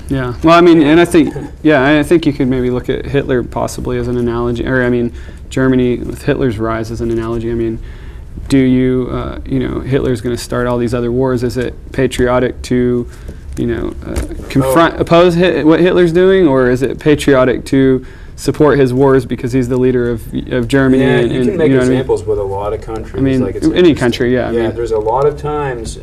Yeah. Well, I mean, and I think you could maybe look at Hitler possibly as an analogy, or I mean, Germany with Hitler's rise as an analogy. I mean, do you, Hitler's going to start all these other wars. Is it patriotic to, oppose what Hitler's doing, or is it patriotic to support his wars because he's the leader of Germany? Yeah, you can make examples with a lot of countries. I mean, like any country, yeah. Yeah, there's a lot of times.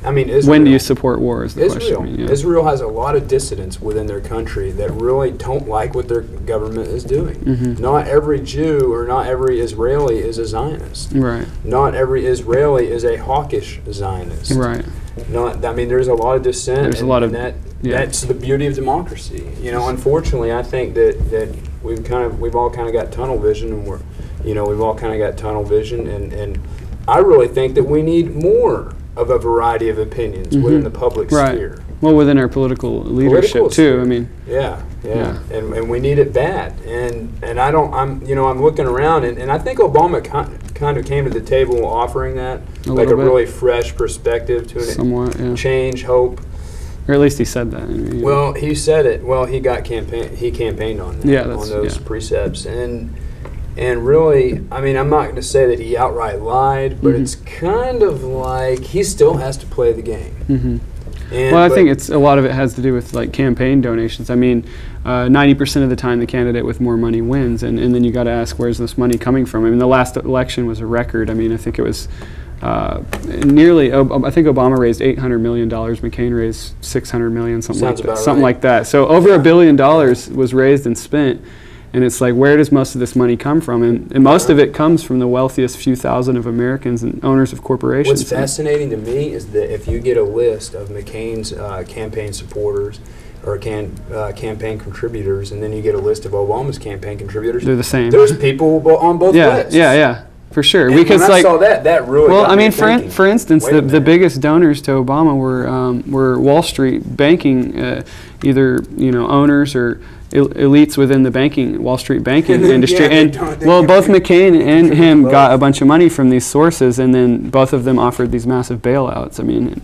Israel, when do you support war is the Israel. question. Israel has a lot of dissidents within their country that really don't like what their government is doing. Mm-hmm. Not every Jew or not every Israeli is a Zionist. Right. Not every Israeli is a hawkish Zionist. Right. There's a lot of dissent. There's a lot of that's the beauty of democracy. Unfortunately, I think that we've all kind of got tunnel vision, and we've all kind of got tunnel vision, and I really think that we need more of a variety of opinions within the public sphere. Well, within our political leadership too. I mean, yeah. And we need it bad. And I'm looking around, and I think Obama kind of came to the table offering that, like a really fresh perspective to it, change, hope. Or at least he said that. Well, he said it. Well, he campaigned on that, on those precepts, and really, I mean, I'm not going to say that he outright lied, but it's kind of like he still has to play the game. Mm-hmm. I think a lot of it has to do with like campaign donations. I mean, 90% of the time the candidate with more money wins, and then you got to ask, where's this money coming from? I mean, the last election was a record. I mean, I think it was I think Obama raised $800 million, McCain raised $600 million, something like that. So over $1 billion was raised and spent. And it's like, where does most of this money come from? And most of it comes from the wealthiest few thousand of Americans and owners of corporations. What's fascinating to me is that if you get a list of McCain's campaign supporters or campaign contributors, and then you get a list of Obama's campaign contributors, they're the same. There's people on both lists. Yeah, for sure. And when I saw that really got me thinking. For instance, the biggest donors to Obama were Wall Street banking, either owners or elites within the Wall Street banking industry. Both McCain and him got a bunch of money from these sources, and then both of them offered these massive bailouts. I mean,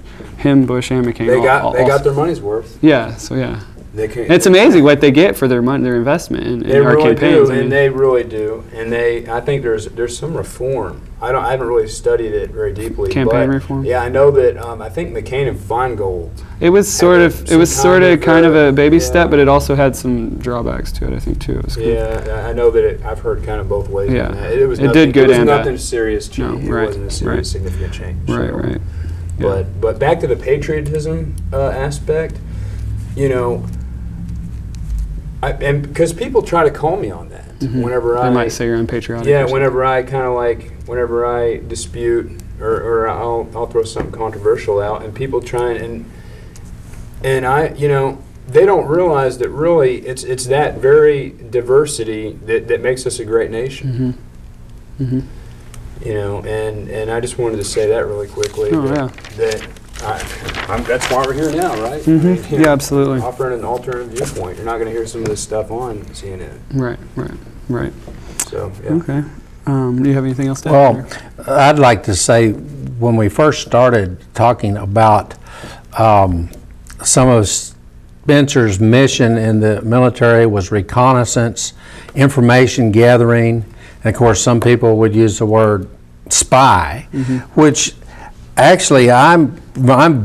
Bush, and McCain. They got their mon's worth. Yeah. So yeah. It's amazing what they get for their money, their investment in our campaigns. And they really do. And I think there's some reform. I haven't really studied it very deeply. Campaign reform. Yeah, I know that. I think McCain and Feingold. It was sort of kind of a baby step, but it also had some drawbacks to it. I think too. It was good. I know that I've heard kind of both ways. Yeah, on that. It was nothing serious change. No, right, It wasn't a serious significant change. Right. Yeah. But back to the patriotism aspect, and because people try to call me on that whenever they might say you're unpatriotic. Yeah, whenever I dispute or I'll throw something controversial out, and people try and I they don't realize that really it's that very diversity that makes us a great nation. Mm-hmm. Mm-hmm. And I just wanted to say that really quickly. That's why we're here now, right? Mm-hmm. Yeah, absolutely. Offering an alternative viewpoint. You're not going to hear some of this stuff on CNN. Right. So, yeah. Okay. Do you have anything else to add? Well, I'd like to say when we first started talking about some of Spencer's mission in the military was reconnaissance, information gathering, and of course some people would use the word spy, which actually I'm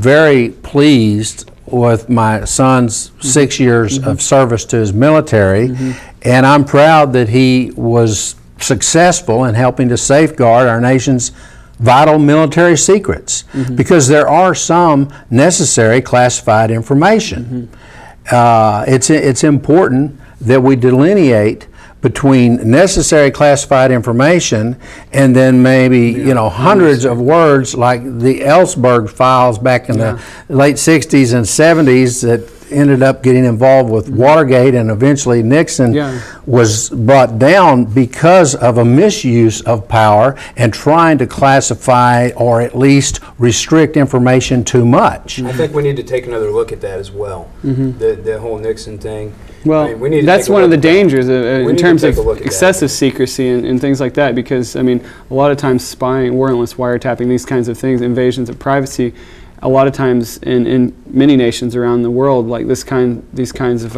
very pleased with my son's 6 years of service to his military, and I'm proud that he was successful in helping to safeguard our nation's vital military secrets, because there are some necessary classified information. It's important that we delineate between necessary classified information and then maybe hundreds of words like the Ellsberg files back in the late 60s and 70s that ended up getting involved with Watergate, and eventually Nixon was brought down because of a misuse of power and trying to classify or at least restrict information too much. I think we need to take another look at that as well, the whole Nixon thing. Well, that's one of the dangers in terms of excessive secrecy and things like that, because, I mean, a lot of times spying, warrantless wiretapping, these kinds of things, invasions of privacy, a lot of times in many nations around the world, like these kinds of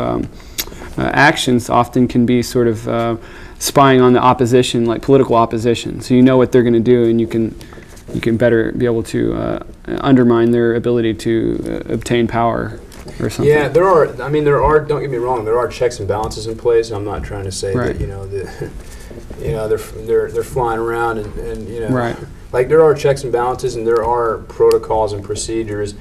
actions often can be sort of spying on the opposition, like political opposition. So you know what they're going to do, and you can better be able to undermine their ability to obtain power or something. Yeah, there are. I mean, there are. Don't get me wrong. There are checks and balances in place. I'm not trying to say right. that they're flying around and right. Like there are checks and balances, and there are protocols and procedures.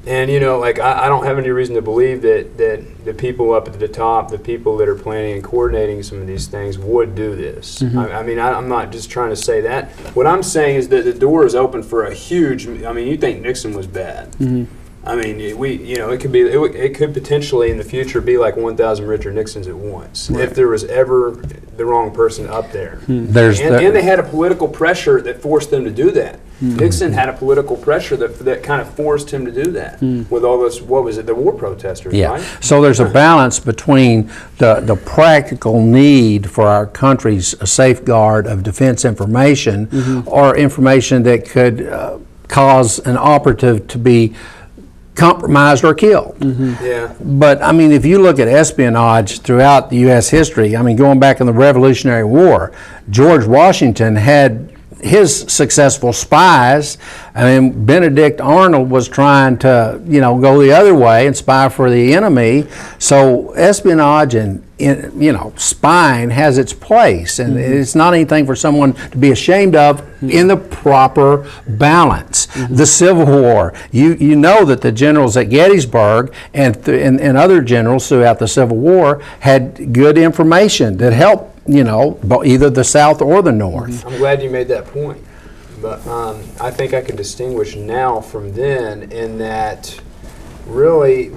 And like I don't have any reason to believe that the people up at the top, the people that are planning and coordinating some of these things, would do this. Mm-hmm. I mean, I'm not just trying to say that. What I'm saying is that the door is open for a huge. I mean, you think Nixon was bad? Mm-hmm. I mean, it could potentially in the future be like 1,000 Richard Nixons at once, right. if there was ever the wrong person up there. And they had a political pressure that forced them to do that. Nixon had a political pressure that kind of forced him to do that with all this, what was it, the war protesters, right? So there's a balance between the practical need for our country's safeguard of defense information or information that could cause an operative to be compromised or killed. Yeah. But I mean, if you look at espionage throughout the U.S. history, I mean, going back in the Revolutionary War, George Washington had his successful spies. I mean, Benedict Arnold was trying to, go the other way and spy for the enemy. So espionage and spying has its place, and it's not anything for someone to be ashamed of in the proper balance. The Civil War, you know that the generals at Gettysburg and other generals throughout the Civil War had good information that helped either the South or the North. I'm glad you made that point, but I think I can distinguish now from then in that really,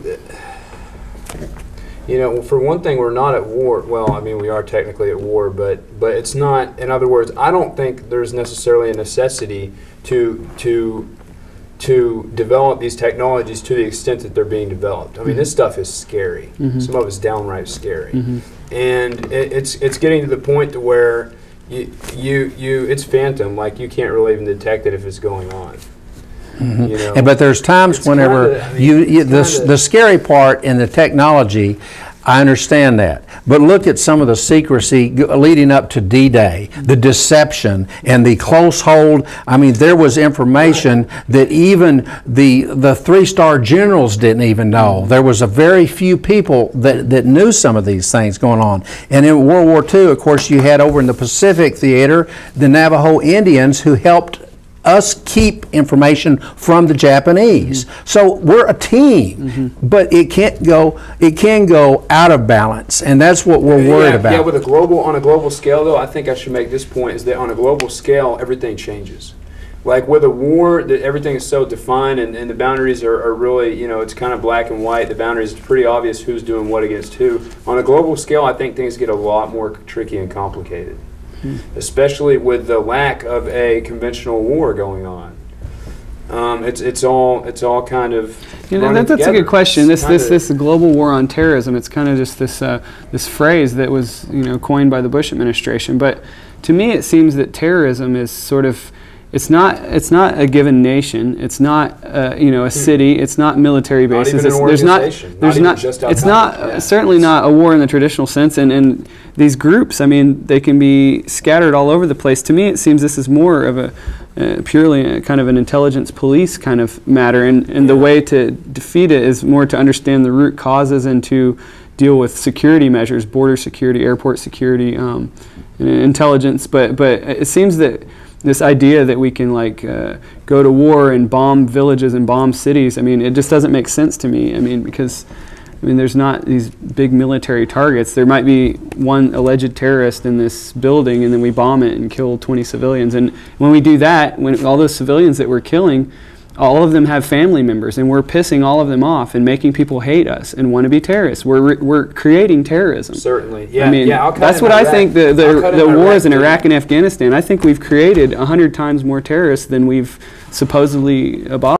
for one thing, we're not at war. Well, I mean, we are technically at war, but it's not. In other words, I don't think there's necessarily a necessity to develop these technologies to the extent that they're being developed. I mean, this stuff is scary. Some of it's downright scary, and it's getting to the point to where it's phantom. Like you can't really even detect it if it's going on. But there's times whenever the scary part in the technology, I understand that. But look at some of the secrecy leading up to D-Day, the deception and the close hold. I mean, there was information that even the three-star generals didn't even know. There was a very few people that knew some of these things going on. And in World War II, of course, you had over in the Pacific Theater, the Navajo Indians who helped us keep information from the Japanese. So we're a team, but it can go out of balance, and that's what we're worried about. Yeah, on a global scale though, I think I should make this point, is that on a global scale, everything changes. Like with a war, everything is so defined, and the boundaries are really, it's kind of black and white. The boundaries, it's pretty obvious who's doing what against who. On a global scale, I think things get a lot more tricky and complicated. Especially with the lack of a conventional war going on. It's all kind of that's a good question. This global war on terrorism, it's kind of just this phrase that was coined by the Bush administration. But to me, it seems that terrorism is sort of it's not a given nation. It's not a city. It's not military bases. It's not certainly not a war in the traditional sense. And these groups, I mean, they can be scattered all over the place. To me, it seems this is more of a purely kind of an intelligence police kind of matter. And the way to defeat it is more to understand the root causes and to deal with security measures, border security, airport security, and intelligence. But it seems that this idea that we can go to war and bomb villages and bomb cities, I mean, it just doesn't make sense to me. I mean, because there's not these big military targets. There might be one alleged terrorist in this building, and then we bomb it and kill 20 civilians. And when we do that, when all those civilians that we're killing, all of them have family members, and we're pissing all of them off and making people hate us and want to be terrorists. We're creating terrorism. Certainly, yeah. I mean, that's what I think. The wars in Iraq and Afghanistan, I think we've created 100 times more terrorists than we've supposedly abolished.